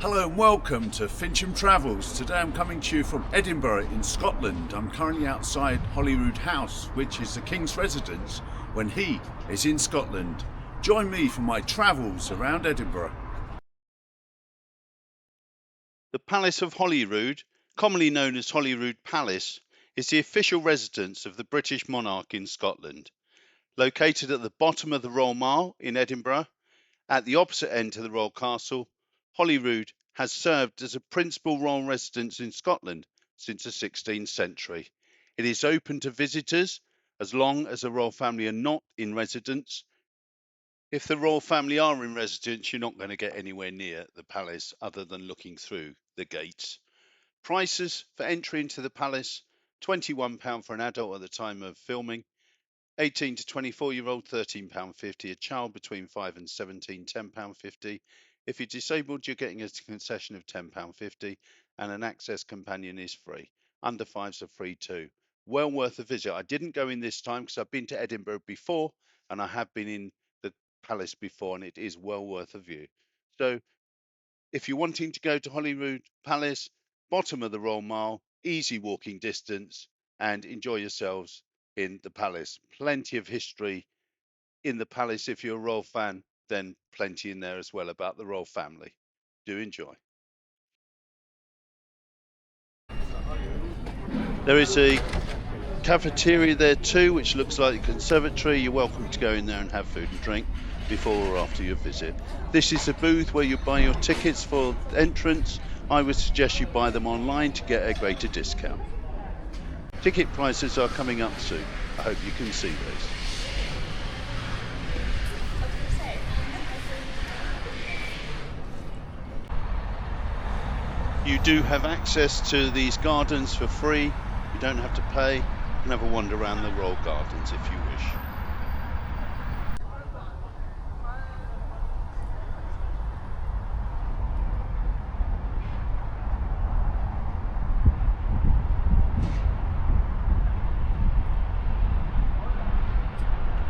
Hello and welcome to Fincham Travels. Today I'm coming to you from Edinburgh in Scotland. I'm currently outside Holyrood House, which is the King's residence when he is in Scotland. Join me for my travels around Edinburgh. The Palace of Holyrood, commonly known as Holyrood Palace, is the official residence of the British monarch in Scotland. Located at the bottom of the Royal Mile in Edinburgh, at the opposite end to the Royal Castle, Holyrood has served as a principal royal residence in Scotland since the 16th century. It is open to visitors as long as the royal family are not in residence. If the royal family are in residence, you're not going to get anywhere near the palace other than looking through the gates. Prices for entry into the palace: £21 for an adult at the time of filming, 18 to 24-year-old £13.50, a child between 5 and 17 £10.50. If you're disabled, you're getting a concession of £10.50, and an access companion is free. Under 5s are free too. Well worth a visit. I didn't go in this time because I've been to Edinburgh before and I have been in the palace before, and it is well worth a view. So if you're wanting to go to Holyrood Palace, bottom of the Royal Mile, easy walking distance, and enjoy yourselves in the palace. Plenty of history in the palace. If you're a royal fan, then plenty in there as well about the royal family. Do enjoy. There is a cafeteria there too, which looks like a conservatory. You're welcome to go in there and have food and drink before or after your visit. This is a booth where you buy your tickets for entrance. I would suggest you buy them online to get a greater discount. Ticket prices are coming up soon. I hope you can see those. You do have access to these gardens for free. You don't have to pay. You can have a wander around the Royal Gardens if you wish.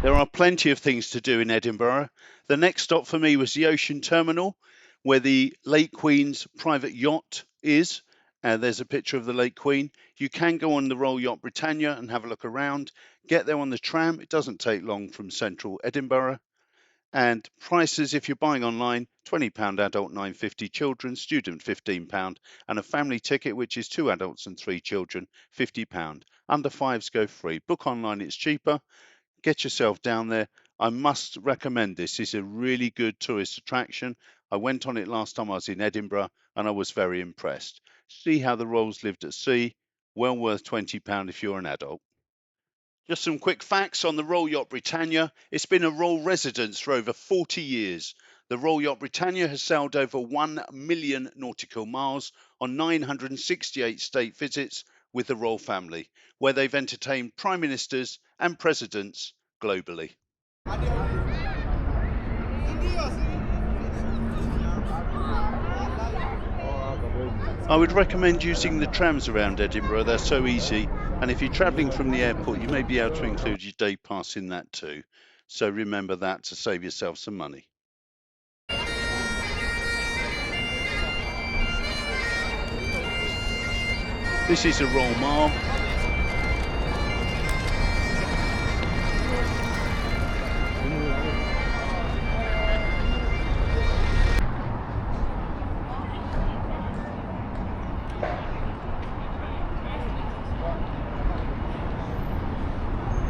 There are plenty of things to do in Edinburgh. The next stop for me was the Ocean Terminal, where the Late Queen's private yacht is. There's a picture of the Late Queen. You can go on the Royal Yacht Britannia and have a look around. Get there on the tram. It doesn't take long from central Edinburgh. And prices, if you're buying online, £20 adult, £9.50 children, student £15, and a family ticket, which is 2 adults and 3 children, £50. Under 5s go free. Book online, it's cheaper. Get yourself down there. I must recommend this. It's a really good tourist attraction. I went on it last time I was in Edinburgh and I was very impressed. See how the royals lived at sea. Well worth £20 if you're an adult. Just some quick facts on the Royal Yacht Britannia. It's been a royal residence for over 40 years. The Royal Yacht Britannia has sailed over 1 million nautical miles on 968 state visits with the royal family, where they've entertained prime ministers and presidents globally. I would recommend using the trams around Edinburgh. They're so easy, and if you're travelling from the airport, you may be able to include your day pass in that too. So remember that to save yourself some money. This is a Royal Mile.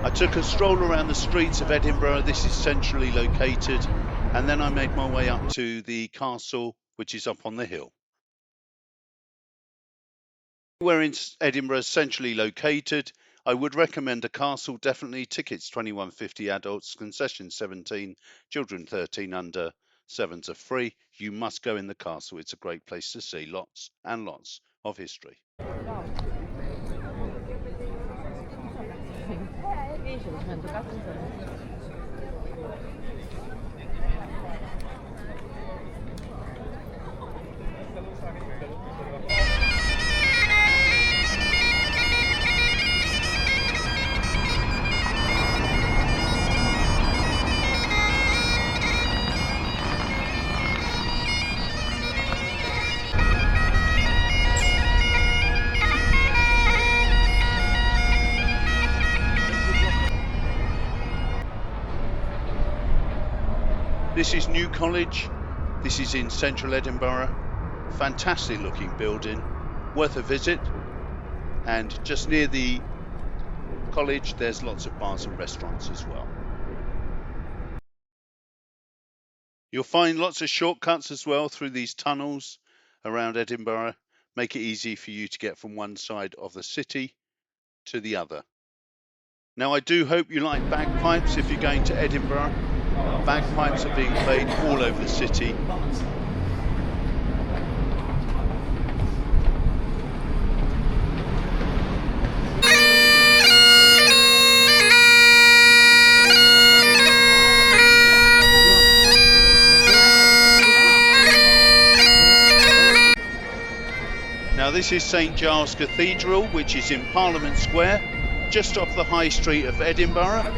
I took a stroll around the streets of Edinburgh. This is centrally located, and then I made my way up to the castle, which is up on the hill. Where in Edinburgh is centrally located, I would recommend a castle, definitely. Tickets £21.50 adults, concession 17, children 13, under 7s are free. You must go in the castle. It's a great place to see lots and lots of history. This is New College. This is in central Edinburgh. Fantastic looking building, worth a visit. And just near the college, there's lots of bars and restaurants as well. You'll find lots of shortcuts as well through these tunnels around Edinburgh, make it easy for you to get from one side of the city to the other. Now, I do hope you like bagpipes if you're going to Edinburgh. Bagpipes are being played all over the city. Now, this is St Giles Cathedral, which is in Parliament Square, just off the high street of Edinburgh,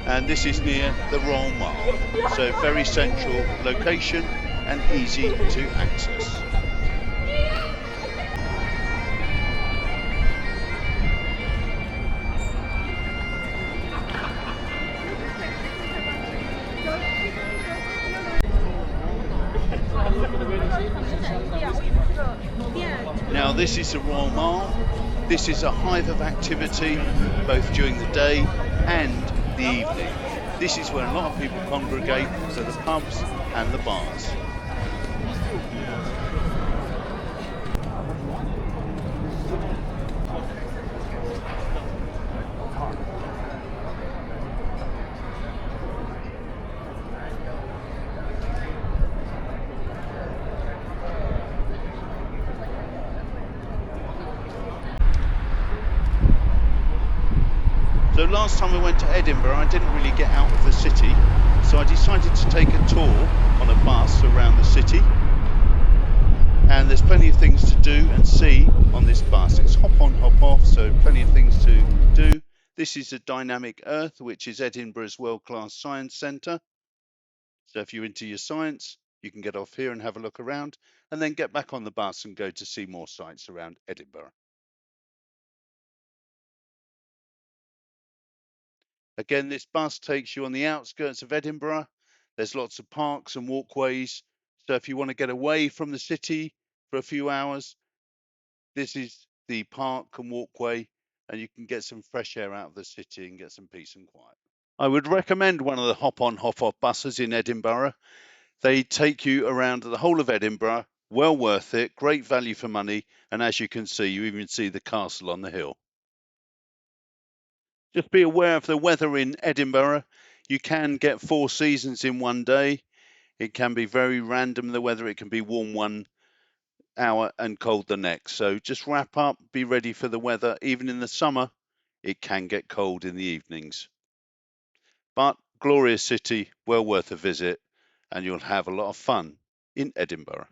and this is near the Royal Mile, so very central location and easy to access. Now, this is the Royal Mile. This is a hive of activity both during the day and the evening. This is where a lot of people congregate to the pubs and the bars. So last time I went to Edinburgh, I didn't really get out of the city, so I decided to take a tour on a bus around the city. And there's plenty of things to do and see on this bus. It's hop on, hop off, so plenty of things to do. This is the Dynamic Earth, which is Edinburgh's world-class science centre. So if you're into your science, you can get off here and have a look around, and then get back on the bus and go to see more sights around Edinburgh. Again, this bus takes you on the outskirts of Edinburgh. There's lots of parks and walkways. So if you want to get away from the city for a few hours, this is the park and walkway, and you can get some fresh air out of the city and get some peace and quiet. I would recommend one of the hop-on, hop-off buses in Edinburgh. They take you around the whole of Edinburgh. Well worth it, great value for money. And as you can see, you even see the castle on the hill. Just be aware of the weather in Edinburgh. You can get 4 seasons in one day. It can be very random, the weather. It can be warm one hour and cold the next. So just wrap up, be ready for the weather. Even in the summer, it can get cold in the evenings. But glorious city, well worth a visit, and you'll have a lot of fun in Edinburgh.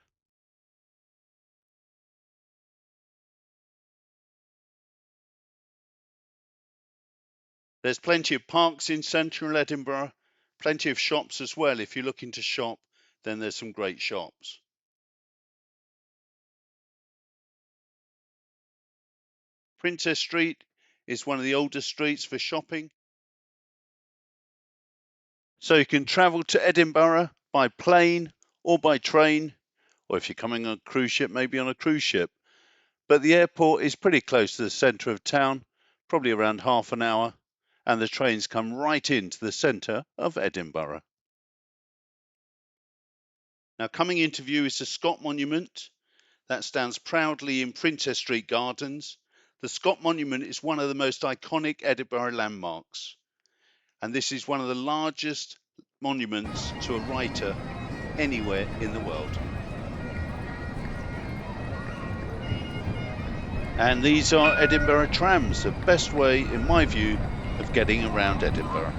There's plenty of parks in central Edinburgh, plenty of shops as well. If you're looking to shop, then there's some great shops. Princess Street is one of the oldest streets for shopping. So you can travel to Edinburgh by plane or by train, or if you're coming on a cruise ship, maybe on a cruise ship. But the airport is pretty close to the centre of town, probably around half an hour. And the trains come right into the centre of Edinburgh. Now, coming into view is the Scott Monument. That stands proudly in Princess Street Gardens. The Scott Monument is one of the most iconic Edinburgh landmarks. And this is one of the largest monuments to a writer anywhere in the world. And these are Edinburgh trams, the best way, in my view, of getting around Edinburgh.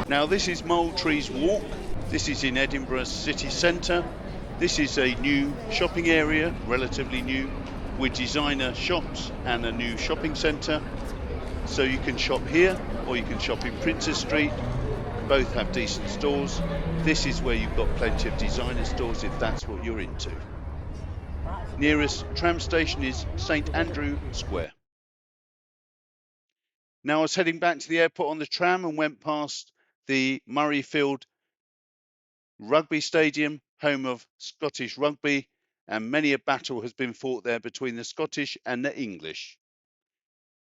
Now this is Moultrie's Walk. This is in Edinburgh's city centre. This is a new shopping area, relatively new, with designer shops and a new shopping centre. So you can shop here or you can shop in Princess Street. Both have decent stores. This is where you've got plenty of designer stores if that's what you're into. Nearest tram station is St Andrew Square. Now I was heading back to the airport on the tram and went past the Murrayfield Rugby Stadium, home of Scottish rugby, and many a battle has been fought there between the Scottish and the English.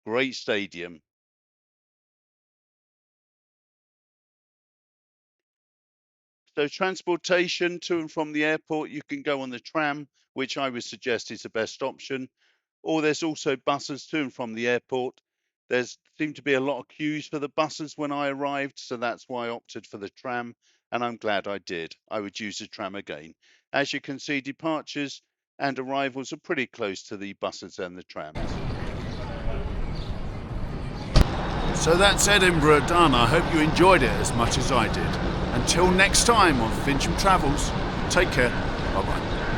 Great stadium. So transportation to and from the airport, you can go on the tram, which I would suggest is the best option. Or there's also buses to and from the airport. There seemed to be a lot of queues for the buses when I arrived, so that's why I opted for the tram, and I'm glad I did. I would use the tram again. As you can see, departures and arrivals are pretty close to the buses and the trams. So that's Edinburgh done. I hope you enjoyed it as much as I did. Until next time on Fincham Travels, take care. Bye bye.